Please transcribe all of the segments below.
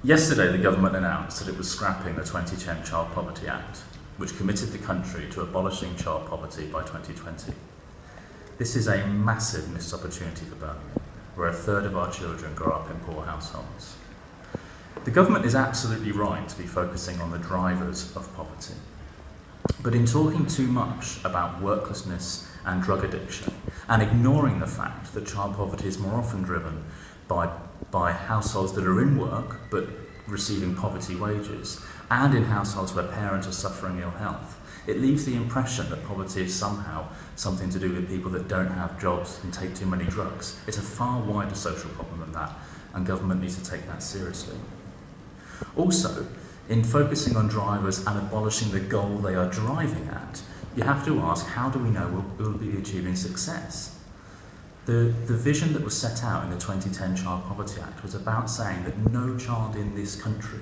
Yesterday, the government announced that it was scrapping the 2010 Child Poverty Act, which committed the country to abolishing child poverty by 2020. This is a massive missed opportunity for Birmingham, where a third of our children grow up in poor households. The government is absolutely right to be focusing on the drivers of poverty. But in talking too much about worklessness and drug addiction, and ignoring the fact that child poverty is more often driven by households that are in work but receiving poverty wages, and in households where parents are suffering ill health, it leaves the impression that poverty is somehow something to do with people that don't have jobs and take too many drugs. It's a far wider social problem than that, and government needs to take that seriously. Also, in focusing on drivers and abolishing the goal they are driving at, you have to ask, how do we know we'll be achieving success? The vision that was set out in the 2010 Child Poverty Act was about saying that no child in this country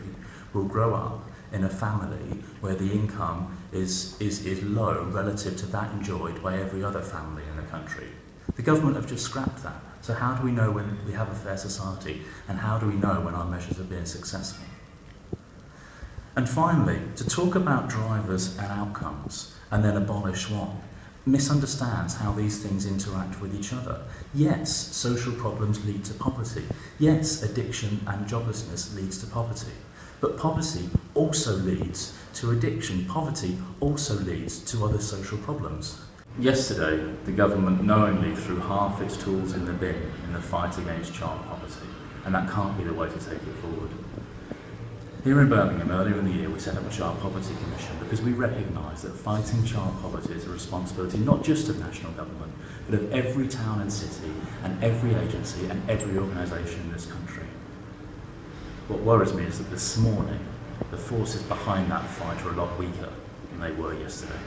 will grow up in a family where the income is low relative to that enjoyed by every other family in the country. The government have just scrapped that. So how do we know when we have a fair society, and how do we know when our measures are being successful? And finally, to talk about drivers and outcomes and then abolish one misunderstands how these things interact with each other. Yes, social problems lead to poverty. Yes, addiction and joblessness leads to poverty. But poverty also leads to addiction. Poverty also leads to other social problems. Yesterday, the government knowingly threw half its tools in the bin in the fight against child poverty, and that can't be the way to take it forward. Here in Birmingham, earlier in the year, we set up a Child Poverty Commission because we recognise that fighting child poverty is a responsibility not just of national government, but of every town and city and every agency and every organisation in this country. What worries me is that this morning, the forces behind that fight are a lot weaker than they were yesterday.